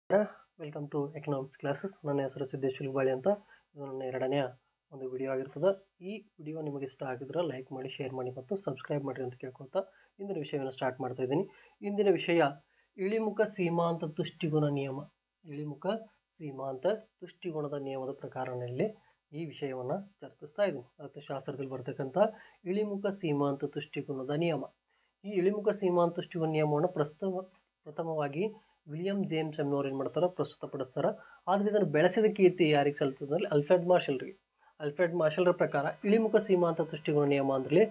Welcome to economics classes. ನನ್ನ ಹೆಸರು ಸಿದ್ದೇಶ್ ಹುಲ್ಬಾಳಿ ಅಂತ. ಇದು ನನ್ನ ಎರಡನೆಯ ಒಂದು ವಿಡಿಯೋ ಆಗಿರ್ತದೆ. ಈ ವಿಡಿಯೋ ನಿಮಗೆ ಇಷ್ಟ ಆಗಿದ್ರೆ ಲೈಕ್ ಮಾಡಿ, ಶೇರ್ ಮಾಡಿ ಮತ್ತು ಸಬ್ಸ್ಕ್ರೈಬ್ ಮಾಡಿರಿ ಅಂತ ಕೇಳ್ಕೊಳ್ತಾ ಇಂದಿನ ವಿಷಯವನ್ನು ಸ್ಟಾರ್ಟ್ ಮಾಡ್ತಾ ಇದ್ದೀನಿ. ಇಂದಿನ ವಿಷಯ ಇಳಿಮುಖ ಸೀಮಾಂತ ತುಷ್ಟಿಗುಣ ನಿಯಮ. ಇಳಿಮುಖ ಸೀಮಾಂತ ತುಷ್ಟಿಗುಣದ ನಿಯಮದ ಪ್ರಕಾರದಲ್ಲಿ ಈ ವಿಷಯವನ್ನು ಚರ್ಚಿಸ್ತಾ ಇದ್ದೀನಿ. ಅರ್ಥಶಾಸ್ತ್ರದಲ್ಲಿ ಬರ್ತಕ್ಕಂಥ ಇಳಿಮುಖ ಸೀಮಾಂತ ತುಷ್ಟಿಗುಣದ ನಿಯಮ. ಈ ಇಳಿಮುಖ ಸೀಮಾಂತ ತುಷ್ಟಿಗುಣ ನಿಯಮವನ್ನು ಪ್ರಥಮವಾಗಿ ವಿಲಿಯಂ ಜೇಮ್ಸ್ ಎಂಬುವರು ಏನು ಮಾಡ್ತಾರೆ, ಪ್ರಸ್ತುತಪಡಿಸ್ತಾರೆ. ಆದರೆ ಇದನ್ನು ಬೆಳೆಸಿದ ಕೀರ್ತಿ ಯಾರಿಗೆ ಸಲ್ತದಲ್ಲಿ ಅಲ್ಫ್ರೆಡ್ ಮಾರ್ಷಲ್ರಿಗೆ. ಅಲ್ಫ್ರೆಡ್ ಮಾರ್ಷಲ್ರ ಪ್ರಕಾರ ಇಳಿಮುಖ ಸೀಮಾಂತ ತುಷ್ಟಿಗುಣ ನಿಯಮ ಅಂದರೆ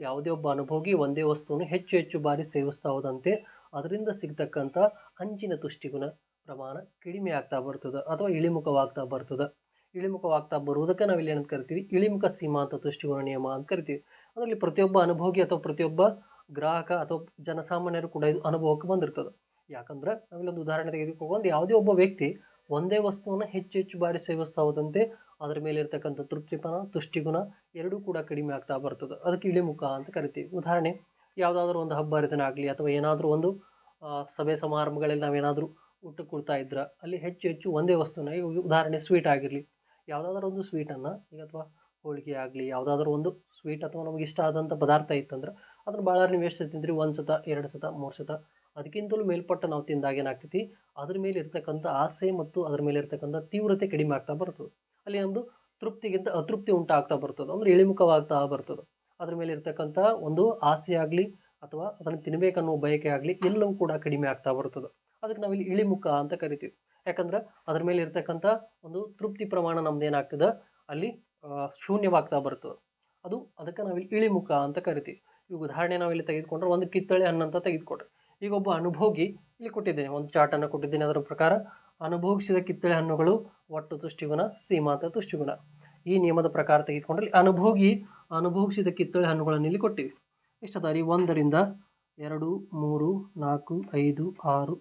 ಯಾವುದೇ ಒಬ್ಬ ಅನುಭೋಗಿ ಒಂದೇ ವಸ್ತುವನ್ನು ಹೆಚ್ಚು ಹೆಚ್ಚು ಬಾರಿ ಸೇವಿಸ್ತಾ ಹೋದಂತೆ ಅದರಿಂದ ಸಿಗ್ತಕ್ಕಂಥ ಅಂಚಿನ ತುಷ್ಟಿಗುಣ ಪ್ರಮಾಣ ಕಡಿಮೆ ಆಗ್ತಾ ಬರ್ತದೆ ಅಥವಾ ಇಳಿಮುಖವಾಗ್ತಾ ಬರ್ತದೆ. ಇಳಿಮುಖವಾಗ್ತಾ ಬರುವುದಕ್ಕೆ ನಾವಿಲ್ಲಿ ಏನಂತ ಕರಿತೀವಿ, ಇಳಿಮುಖ ಸೀಮಾಂತ ತುಷ್ಟಿಗುಣ ನಿಯಮ ಅಂತ ಕರಿತೀವಿ. ಅದರಲ್ಲಿ ಪ್ರತಿಯೊಬ್ಬ ಅನುಭೋಗಿ ಅಥವಾ ಪ್ರತಿಯೊಬ್ಬ ಗ್ರಾಹಕ ಅಥವಾ ಜನಸಾಮಾನ್ಯರು ಕೂಡ ಇದು ಅನುಭವಕ್ಕೆ ಬಂದಿರ್ತದೆ. ಯಾಕಂದ್ರೆ ನಾವಿಲ್ಲೊಂದು ಉದಾಹರಣೆ ತೆಗೆದುಕೊಂಡು ಯಾವುದೇ ಒಬ್ಬ ವ್ಯಕ್ತಿ ಒಂದೇ ವಸ್ತುವನ್ನು ಹೆಚ್ಚು ಹೆಚ್ಚು ಬಾರಿ ಸೇವಿಸ್ತಾ ಹೋದಂತೆ ಅದರ ಮೇಲೆ ಇರ್ತಕ್ಕಂಥ ತೃಪ್ತಿಪನ, ತುಷ್ಟಿಗುಣ ಎರಡೂ ಕೂಡ ಕಡಿಮೆ ಆಗ್ತಾ ಬರ್ತದೆ. ಅದಕ್ಕೆ ಇಳಿಮುಖ ಅಂತ ಕರಿತೀವಿ. ಉದಾಹರಣೆ, ಯಾವುದಾದ್ರೂ ಒಂದು ಹಬ್ಬ ಹರಿದಿನ ಆಗಲಿ ಅಥವಾ ಏನಾದರೂ ಒಂದು ಸಭೆ ಸಮಾರಂಭಗಳಲ್ಲಿ ನಾವೇನಾದರೂ ಊಟಕ್ಕೆ ಕೊಡ್ತಾ ಇದ್ರೆ ಅಲ್ಲಿ ಹೆಚ್ಚು ಹೆಚ್ಚು ಒಂದೇ ವಸ್ತುನ, ಈಗ ಉದಾಹರಣೆ ಸ್ವೀಟ್ ಆಗಿರಲಿ, ಯಾವುದಾದ್ರೂ ಒಂದು ಸ್ವೀಟನ್ನು ಈಗ ಅಥವಾ ಹೋಳಿಗೆ ಆಗಲಿ ಯಾವುದಾದ್ರೂ ಒಂದು ಸ್ವೀಟ್ ಅಥವಾ ನಮಗೆ ಇಷ್ಟ ಆದಂಥ ಪದಾರ್ಥ ಇತ್ತಂದ್ರೆ ಅದನ್ನು ಭಾಳ ನೀವು ಎಷ್ಟು ಸತಿ ತಿಂದ್ರಿ, 1 ಸತ 2 ಸತ 3 ಸತ ಅದಕ್ಕಿಂತಲೂ ಮೇಲ್ಪಟ್ಟು ನಾವು ತಿಂದಾಗ ಏನಾಗ್ತೈತಿ, ಅದ್ರ ಮೇಲೆ ಇರ್ತಕ್ಕಂಥ ಆಸೆ ಮತ್ತು ಅದ್ರ ಮೇಲೆ ಇರ್ತಕ್ಕಂಥ ತೀವ್ರತೆ ಕಡಿಮೆ ಆಗ್ತಾ ಬರ್ತದೆ. ಅಲ್ಲಿ ಒಂದು ತೃಪ್ತಿಗಿಂತ ಅತೃಪ್ತಿ ಉಂಟಾಗ್ತಾ ಬರ್ತದೆ, ಅಂದರೆ ಇಳಿಮುಖವಾಗ್ತಾ ಬರ್ತದೆ. ಅದ್ರ ಮೇಲೆ ಇರ್ತಕ್ಕಂಥ ಒಂದು ಆಸೆ ಆಗಲಿ ಅಥವಾ ಅದನ್ನು ತಿನ್ನಬೇಕನ್ನೋ ಬಯಕೆ ಆಗಲಿ ಎಲ್ಲವೂ ಕೂಡ ಕಡಿಮೆ ಆಗ್ತಾ ಬರ್ತದೆ. ಅದಕ್ಕೆ ನಾವಿಲ್ಲಿ ಇಳಿಮುಖ ಅಂತ ಕರಿತೀವಿ. ಯಾಕಂದ್ರೆ ಅದ್ರ ಮೇಲೆ ಇರ್ತಕ್ಕಂಥ ಒಂದು ತೃಪ್ತಿ ಪ್ರಮಾಣ ನಮ್ದು ಏನಾಗ್ತದೆ ಅಲ್ಲಿ ಶೂನ್ಯವಾಗ್ತಾ ಬರ್ತದೆ. ಅದಕ್ಕೆ ನಾವಿಲ್ಲಿ ಇಳಿಮುಖ ಅಂತ ಕರಿತೀವಿ. ಈಗ ಉದಾಹರಣೆ ನಾವಿಲ್ಲಿ ತೆಗೆದುಕೊಂಡ್ರೆ ಒಂದು ಕಿತ್ತಳೆ ಹಣ್ಣು ಅಂತ ತೆಗೆದುಕೊಂಡ್ರೆ, ಈಗ ಒಬ್ಬ ಅನುಭೋಗಿ ಇಲ್ಲಿ ಕೊಟ್ಟಿದ್ದೇನೆ, ಒಂದು ಚಾರ್ಟನ್ನು ಕೊಟ್ಟಿದ್ದೇನೆ. ಅದರ ಪ್ರಕಾರ ಅನುಭೋಗಿಸಿದ ಕಿತ್ತಳೆ ಹಣ್ಣುಗಳು ಒಟ್ಟು ತುಷ್ಟಿಗುಣ ಸೀಮಾಂತ ತುಷ್ಟಿಗುಣ. ಈ ನಿಯಮದ ಪ್ರಕಾರ ತೆಗೆದುಕೊಂಡ್ರೆ ಅನುಭೋಗಿಸಿದ ಕಿತ್ತಳೆ ಹಣ್ಣುಗಳನ್ನು ಇಲ್ಲಿ ಕೊಟ್ಟಿವಿ. ಇಷ್ಟದಾರಿ 1 ರಿಂದ 2, 3, 4, 5, 6,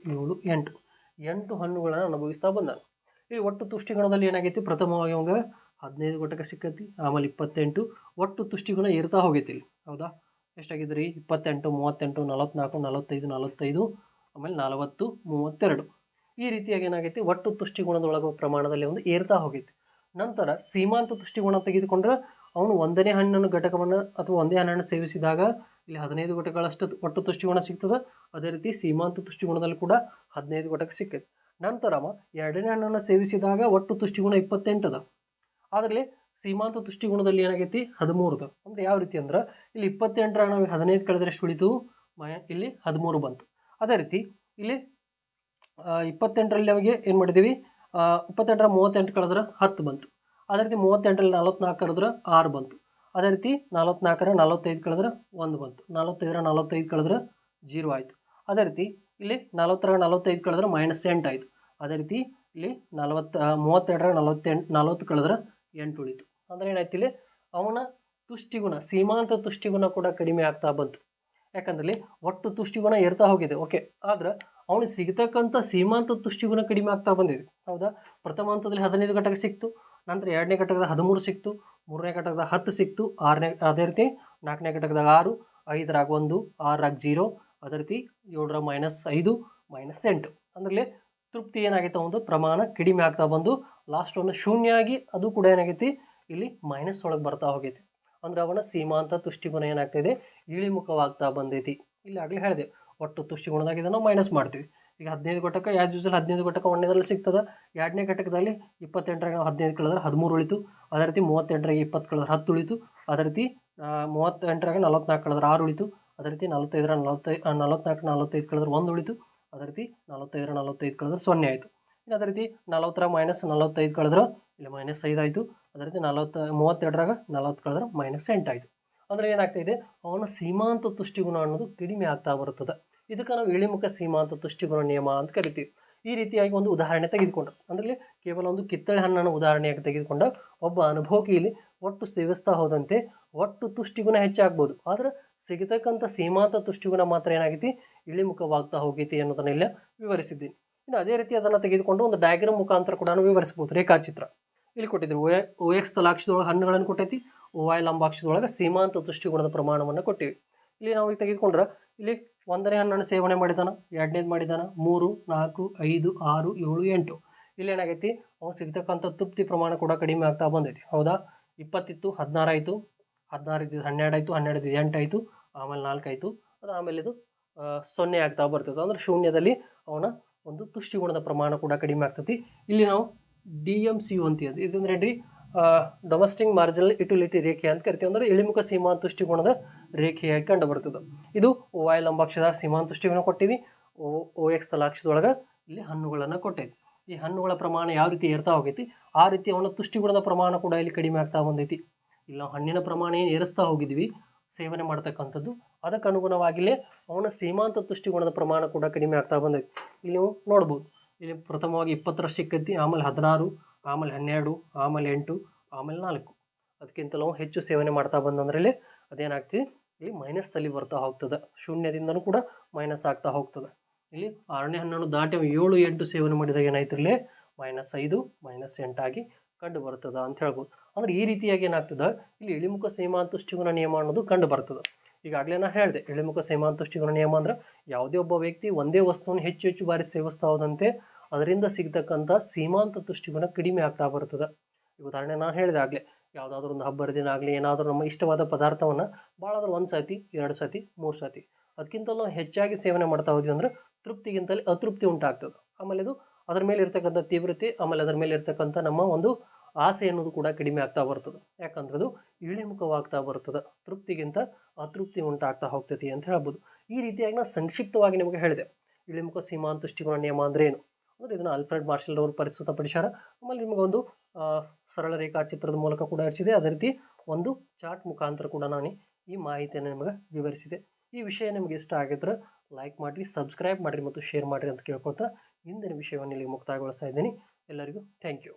7, 8 ಹಣ್ಣುಗಳನ್ನು ಅನುಭವಿಸ್ತಾ ಬಂದ. ಈ ಒಟ್ಟು ತುಷ್ಟಿಗುಣದಲ್ಲಿ ಏನಾಗೈತಿ, ಪ್ರಥಮವಾಗಿ ಅವಾಗ 15 ಘಟಕ ಸಿಕ್ಕತಿ, ಆಮೇಲೆ 28. ಒಟ್ಟು ತುಷ್ಟಿಗುಣ ಏರ್ತಾ ಹೋಗೈತಿ ಇಲ್ಲಿ. ಹೌದಾ, ಎಷ್ಟಾಗಿದ್ರಿ 28, 38, 44, 45, 45, ಆಮೇಲೆ 40, 32. ಈ ರೀತಿಯಾಗಿ ಏನಾಗೈತಿ, ಒಟ್ಟು ತುಷ್ಟಿಗುಣದೊಳಗ ಪ್ರಮಾಣದಲ್ಲಿ ಒಂದು ಏರ್ತಾ ಹೋಗೈತಿ. ನಂತರ ಸೀಮಾಂತ ತುಷ್ಟಿಗುಣ ತೆಗೆದುಕೊಂಡ್ರೆ ಅವನು ಒಂದನೇ ಹಣ್ಣನ್ನು ಘಟಕವನ್ನು ಅಥವಾ ಒಂದೇ ಹಣ್ಣನ್ನು ಸೇವಿಸಿದಾಗ ಇಲ್ಲಿ 15 ಘಟಕಗಳಷ್ಟು ಒಟ್ಟು ತುಷ್ಟಿಗುಣ ಸಿಗ್ತದೆ. ಅದೇ ರೀತಿ ಸೀಮಾಂತ ತುಷ್ಟಿಗುಣದಲ್ಲಿ ಕೂಡ 15 ಘಟಕ ಸಿಕ್ಕೈತಿ. ನಂತರ ಎರಡನೇ ಹಣ್ಣನ್ನು ಸೇವಿಸಿದಾಗ ಒಟ್ಟು ತುಷ್ಟಿಗುಣ 28 ಅದ. ಅದರಲ್ಲಿ ಸೀಮಾಂತ ತುಷ್ಟಿಗುಣದಲ್ಲಿ ಏನಾಗೈತಿ 13 ಅದ. ಅಂದರೆ ಯಾವ ರೀತಿ ಅಂದ್ರೆ ಇಲ್ಲಿ 28ರ ನಾವು 15 ಕಳೆದ್ರೆ ಎಷ್ಟು ಉಳಿತು, ಇಲ್ಲಿ 13 ಬಂತು. ಅದೇ ರೀತಿ ಇಲ್ಲಿ 28ರಲ್ಲಿ ನಮಗೆ ಏನು ಮಾಡಿದ್ದೀವಿ, 28ರ 38 ಕಳೆದ್ರೆ 10 ಬಂತು. ಅದೇ ರೀತಿ 38ರಲ್ಲಿ 44 ಕಳೆದ್ರೆ 6 ಬಂತು. ಅದೇ ರೀತಿ 44ರ 45 ಕಳೆದ್ರೆ 1 ಬಂತು. 45ರ 45 ಕಳೆದ್ರೆ 0 ಆಯಿತು. ಅದೇ ರೀತಿ ಇಲ್ಲಿ 40ರ 45 ಕಳೆದ್ರೆ -8 ಆಯಿತು. ಅದೇ ರೀತಿ ಇಲ್ಲಿ 32ರ 40 ಕಳೆದ್ರೆ 8 ಉಳಿತು. ಅಂದರೆ ಏನಾಯ್ತು, ಇಲ್ಲಿ ಅವನ ತುಷ್ಟಿಗುಣ ಸೀಮಾಂತ ತುಷ್ಟಿಗುಣ ಕೂಡ ಕಡಿಮೆ ಆಗ್ತಾ ಬಂತು. ಯಾಕಂದ್ರೆ ಒಟ್ಟು ತುಷ್ಟಿಗುಣ ಏರ್ತಾ ಹೋಗಿದೆ, ಓಕೆ, ಆದ್ರೆ ಅವನಿಗೆ ಸಿಗತಕ್ಕಂಥ ಸೀಮಾಂತ ತುಷ್ಟಿಗುಣ ಕಡಿಮೆ ಆಗ್ತಾ ಬಂದಿದೆ. ಹೌದಾ, ಪ್ರಥಮ ಹಂತದಲ್ಲಿ 15 ಘಟಕ ಸಿಕ್ತು, ನಂತರ ಎರಡನೇ ಘಟಕದ 13 ಸಿಕ್ತು, ಮೂರನೇ ಘಟಕದ 10 ಸಿಕ್ತು, ಅದೇ ರೀತಿ ನಾಲ್ಕನೇ ಘಟಕದಾಗ 6, 5ರಾಗ 1, 6ರಾಗ 0, ಅದೇ ರೀತಿ 7ರ -5, -8. ಅಂದ್ರೆ ತೃಪ್ತಿ ಏನಾಗೈತೆ, ಒಂದು ಪ್ರಮಾಣ ಕಡಿಮೆ ಆಗ್ತಾ ಬಂದು ಲಾಸ್ಟ್ ಒಂದು ಶೂನ್ಯ ಆಗಿ ಅದು ಕೂಡ ಏನಾಗೈತಿ ಇಲ್ಲಿ ಮೈನಸ್ ಒಳಗೆ ಬರ್ತಾ ಹೋಗೈತಿ. ಅಂದ್ರೆ ಅವನ ಸೀಮಾಂತ ತುಷ್ಟಿಗುಣ ಏನಾಗ್ತಾಯಿದೆ, ಇಳಿಮುಖವಾಗ್ತಾ ಬಂದೈತಿ. ಇಲ್ಲಿ ಆಗಲೇ ಹೇಳಿದೆ, ಒಟ್ಟು ತುಷ್ಟಿಗುಣದಾಗ ಇದನ್ನು ಮೈನಸ್ ಮಾಡ್ತೀವಿ. ಈಗ 15 ಘಟಕ ಆ್ಯಸ್ ಯೂಸಲ್ 15 ಘಟಕ ಒಂದನೇದ್ರಲ್ಲಿ ಸಿಗ್ತದೆ. ಎರಡನೇ ಘಟಕದಲ್ಲಿ 28ರಾಗ 15 ಕಳೆದ್ರೆ 13 ಉಳಿತು. ಅದೇ ರೀತಿ 38ರಾಗ 20 ಕಳೆದ್ರೆ 10 ಉಳಿತು. ಅದೇ ರೀತಿ 38ರಾಗ 44 ಕಳೆದ್ರೆ 6 ಉಳಿತು. ಅದೇ ರೀತಿ 44ರ 45 ಕಳೆದ್ರೆ 1 ಉಳಿತು. ಅದೇ ರೀತಿ 45ರ 45 ಕಳೆದ್ರೆ 0 ಆಯಿತು. ಇನ್ನು ಅದೇ ರೀತಿ 40ರ -45 ಕಳೆದ್ರೆ ಇಲ್ಲಿ -5 ಆಯಿತು. ಅದೇ ರೀತಿ 32ರಾಗ 40 ಕಳೆದ್ರೆ -8 ಆಯಿತು. ಅಂದರೆ ಏನಾಗ್ತಾಯಿದೆ, ಅವನ ಸೀಮಾಂತ ತುಷ್ಟಿಗುಣ ಅನ್ನೋದು ಕಡಿಮೆ ಆಗ್ತಾ ಬರುತ್ತದೆ. ಇದಕ್ಕೆ ನಾವು ಇಳಿಮುಖ ಸೀಮಾಂತ ತುಷ್ಟಿಗುಣ ನಿಯಮ ಅಂತ ಕರಿತೀವಿ. ಈ ರೀತಿಯಾಗಿ ಒಂದು ಉದಾಹರಣೆ ತೆಗೆದುಕೊಂಡು, ಅಂದರೆ ಕೇವಲ ಒಂದು ಕಿತ್ತಳೆ ಹಣ್ಣನ್ನು ಉದಾಹರಣೆಯಾಗಿ ತೆಗೆದುಕೊಂಡ ಒಬ್ಬ ಅನುಭೋಗಿಯಲ್ಲಿ ಒಟ್ಟು ಸೇವಿಸ್ತಾ ಹೋದಂತೆ ಒಟ್ಟು ತುಷ್ಟಿಗುಣ ಹೆಚ್ಚಾಗ್ಬೋದು, ಆದರೆ ಸಿಗತಕ್ಕಂಥ ಸೀಮಾಂತ ತುಷ್ಟಿಗುಣ ಮಾತ್ರ ಏನಾಗೈತಿ, ಇಳಿಮುಖವಾಗ್ತಾ ಹೋಗೈತಿ ಅನ್ನೋದನ್ನ ಇಲ್ಲ ವಿವರಿಸಿದ್ದೀನಿ. ಇನ್ನು ಅದೇ ರೀತಿ ಅದನ್ನು ತೆಗೆದುಕೊಂಡು ಒಂದು ಡಯಾಗ್ರಾಮ್ ಮುಖಾಂತರ ಕೂಡ ವಿವರಿಸ್ಬೋದು. ರೇಖಾಚಿತ್ರ ಇಲ್ಲಿ ಕೊಟ್ಟಿದ್ರು, OX ತಲಾಕ್ಷದೊಳಗೆ ಹಣ್ಣುಗಳನ್ನು ಕೊಟ್ಟೈತಿ, OY ಲಂಬಾಕ್ಷದೊಳಗೆ ಸೀಮಾಂತ ತುಷ್ಟಿಗುಣದ ಪ್ರಮಾಣವನ್ನು ಕೊಟ್ಟಿವಿ. ಇಲ್ಲಿ ನಾವು ಈಗ ತೆಗೆದುಕೊಂಡ್ರೆ ಇಲ್ಲಿ 1ನೇ ಹಣ್ಣನ್ನು ಸೇವನೆ ಮಾಡಿದಾನ, 2ನೇದು ಮಾಡಿದಾನ, 3, 4, 5, 6, 7, 8. ಇಲ್ಲಿ ಏನಾಗೈತಿ ಅವ್ನು ಸಿಗ್ತಕ್ಕಂಥ ತೃಪ್ತಿ ಪ್ರಮಾಣ ಕೂಡ ಕಡಿಮೆ ಆಗ್ತಾ ಬಂದೈತಿ. ಹೌದಾ, 20 ಇತ್ತು 16 ಆಯಿತು, 16 ಇದ್ದು 12 ಆಯಿತು, 12 ಇದ್ದು 8 ಆಯಿತು, ಆಮೇಲೆ 4 ಆಯಿತು, ಅದು ಆಮೇಲೆ ಇದು 0 ಆಗ್ತಾ ಬರ್ತದೆ. ಅಂದರೆ ಶೂನ್ಯದಲ್ಲಿ ಅವನ ಒಂದು ತುಷ್ಟಿಗುಣದ ಪ್ರಮಾಣ ಕೂಡ ಕಡಿಮೆ ಆಗ್ತೈತಿ. ಇಲ್ಲಿ ನಾವು DMCU ಅಂತೀವಿ. ಇದಂದ್ರೆ ಏನ್ರಿ, ಡೊಮೆಸ್ಟಿಕ್ ಮಾರ್ಜಿನಲ್ ಯುಟಿಲಿಟಿ ರೇಖೆ ಅಂತ ಕರಿತೀವಿ. ಅಂದರೆ ಇಳಿಮುಖ ಸೀಮಾಂತ ತುಷ್ಟಿಗುಣದ ರೇಖೆಯಾಗಿ ಕಂಡು ಬರ್ತದೆ. ಇದು OY ಲಂಬಾಕ್ಷದ ಸೀಮಾಂತ ತುಷ್ಟಿಗುಣ ಕೊಟ್ಟಿವಿ, OX ತಲಾಕ್ಷದೊಳಗೆ ಇಲ್ಲಿ ಹಣ್ಣುಗಳನ್ನು ಕೊಟ್ಟೈತಿ. ಈ ಹಣ್ಣುಗಳ ಪ್ರಮಾಣ ಯಾವ ರೀತಿ ಏರ್ತಾ ಹೋಗೈತಿ, ಆ ರೀತಿ ಅವನ ತುಷ್ಟಿಗುಣದ ಪ್ರಮಾಣ ಕೂಡ ಇಲ್ಲಿ ಕಡಿಮೆ ಆಗ್ತಾ ಬಂದೈತಿ. ಇಲ್ಲಿ ನಾವು ಹಣ್ಣಿನ ಪ್ರಮಾಣ ಏನು ಏರಿಸ್ತಾ ಹೋಗಿದ್ವಿ ಸೇವನೆ ಮಾಡ್ತಕ್ಕಂಥದ್ದು, ಅದಕ್ಕೆ ಅನುಗುಣವಾಗಿಯೇ ಅವನ ಸೀಮಾಂತ ತುಷ್ಟಿಗುಣದ ಪ್ರಮಾಣ ಕೂಡ ಕಡಿಮೆ ಆಗ್ತಾ ಬಂದೈತಿ. ಇಲ್ಲಿ ನೀವು ನೋಡ್ಬೋದು, ಇಲ್ಲಿ ಪ್ರಥಮವಾಗಿ 20 ಸಿಕ್ಕೈತಿ, ಆಮೇಲೆ 16, ಆಮೇಲೆ 12, ಆಮೇಲೆ 8, ಆಮೇಲೆ 4. ಅದಕ್ಕಿಂತಲೂ ಹೆಚ್ಚು ಸೇವನೆ ಮಾಡ್ತಾ ಬಂದಂದ್ರೆ ಅದೇನಾಗ್ತದೆ, ಇಲ್ಲಿ ಮೈನಸ್ದಲ್ಲಿ ಬರ್ತಾ ಹೋಗ್ತದೆ. ಶೂನ್ಯದಿಂದನೂ ಕೂಡ ಮೈನಸ್ ಆಗ್ತಾ ಹೋಗ್ತದೆ. ಇಲ್ಲಿ 6ನೇ ಹಣ್ಣನ್ನು ದಾಟಿ 7, 8 ಸೇವನೆ ಮಾಡಿದಾಗ ಏನಾಯ್ತು, ಇಲ್ಲಿ -5, -8 ಆಗಿ ಕಂಡು ಬರ್ತದೆ ಅಂತ ಹೇಳ್ಬೋದು. ಅಂದರೆ ಈ ರೀತಿಯಾಗಿ ಏನಾಗ್ತದೆ, ಇಲ್ಲಿ ಇಳಿಮುಖ ಸೀಮಾಂತ ತುಷ್ಟಿಗುಣ ನಿಯಮ ಅನ್ನೋದು ಕಂಡು ಬರ್ತದೆ. ಈಗಾಗಲೇ ನಾನು ಹೇಳಿದೆ, ಇಳಿಮುಖ ಸೀಮಾಂತ ತುಷ್ಟಿಗುಣ ನಿಯಮ ಅಂದ್ರೆ ಯಾವುದೇ ಒಬ್ಬ ವ್ಯಕ್ತಿ ಒಂದೇ ವಸ್ತುವನ್ನು ಹೆಚ್ಚು ಹೆಚ್ಚು ಬಾರಿ ಸೇವಿಸ್ತಾ ಹೋದಂತೆ ಅದರಿಂದ ಸಿಗ್ತಕ್ಕಂಥ ಸೀಮಾಂತ ತುಷ್ಟಿಗುಣ ಕಡಿಮೆ ಆಗ್ತಾ ಬರ್ತದೆ. ಈ ಉದಾಹರಣೆ ನಾನು ಹೇಳಿದೆ ಆಗಲೇ, ಯಾವುದಾದ್ರೂ ಒಂದು ಹಬ್ಬದ ದಿನ ಆಗಲಿ ಏನಾದರೂ ನಮ್ಮ ಇಷ್ಟವಾದ ಪದಾರ್ಥವನ್ನು ಭಾಳಾದ್ರೂ 1 ಸತಿ 2 ಸತಿ 3 ಸತಿ ಅದಕ್ಕಿಂತಲೂ ಹೆಚ್ಚಾಗಿ ಸೇವನೆ ಮಾಡ್ತಾ ಹೋದ್ವಿ ಅಂದರೆ ತೃಪ್ತಿಗಿಂತಲೇ ಅತೃಪ್ತಿ ಉಂಟಾಗ್ತದೆ. ಆಮೇಲೆ ಇದು ಅದರ ಮೇಲೆ ಇರ್ತಕ್ಕಂಥ ತೀವ್ರತೆ, ಆಮೇಲೆ ಅದರ ಮೇಲೆ ಇರ್ತಕ್ಕಂಥ ನಮ್ಮ ಒಂದು ಆಸೆ ಅನ್ನೋದು ಕೂಡ ಕಡಿಮೆ ಆಗ್ತಾ ಬರ್ತದೆ. ಯಾಕಂದ್ರೆ ಅದು ಇಳಿಮುಖವಾಗ್ತಾ ಬರ್ತದೆ, ತೃಪ್ತಿಗಿಂತ ಅತೃಪ್ತಿ ಉಂಟಾಗ್ತಾ ಹೋಗ್ತೈತಿ ಅಂತ ಹೇಳ್ಬೋದು. ಈ ರೀತಿಯಾಗಿ ನಾನು ಸಂಕ್ಷಿಪ್ತವಾಗಿ ನಿಮಗೆ ಹೇಳಿದೆ ಇಳಿಮುಖ ಸೀಮಾಂತ ತುಷ್ಟಿಗುಣ ನಿಯಮ ಅಂದರೆ ಏನು ಅಂದರೆ. ಇದನ್ನು ಆಲ್ಫ್ರೆಡ್ ಮಾರ್ಷಲ್ ಅವರು ಪ್ರಸ್ತುತಪಡಿಸ್ಯಾರ. ಆಮೇಲೆ ನಿಮಗೊಂದು ಸರಳ ರೇಖಾಚಿತ್ರದ ಮೂಲಕ ಕೂಡ ಇರಿಸಿದೆ. ಅದೇ ರೀತಿ ಒಂದು ಚಾರ್ಟ್ ಮುಖಾಂತರ ಕೂಡ ನಾನು ಈ ಮಾಹಿತಿಯನ್ನು ನಿಮಗೆ ವಿವರಿಸಿದೆ. ಈ ವಿಷಯ ನಿಮಗೆ ಇಷ್ಟ ಆಗಿದ್ರೆ ಲೈಕ್ ಮಾಡಿರಿ, ಸಬ್ಸ್ಕ್ರೈಬ್ ಮಾಡಿರಿ ಮತ್ತು ಶೇರ್ ಮಾಡಿರಿ ಅಂತ ಕೇಳ್ಕೊಳ್ತಾ ಇಂದಿನ ವಿಷಯವನ್ನು ಇಲ್ಲಿಗೆ ಮುಕ್ತಾಯಗೊಳಿಸ್ತಾ ಇದ್ದೀನಿ. ಎಲ್ಲರಿಗೂ ಥ್ಯಾಂಕ್ ಯು.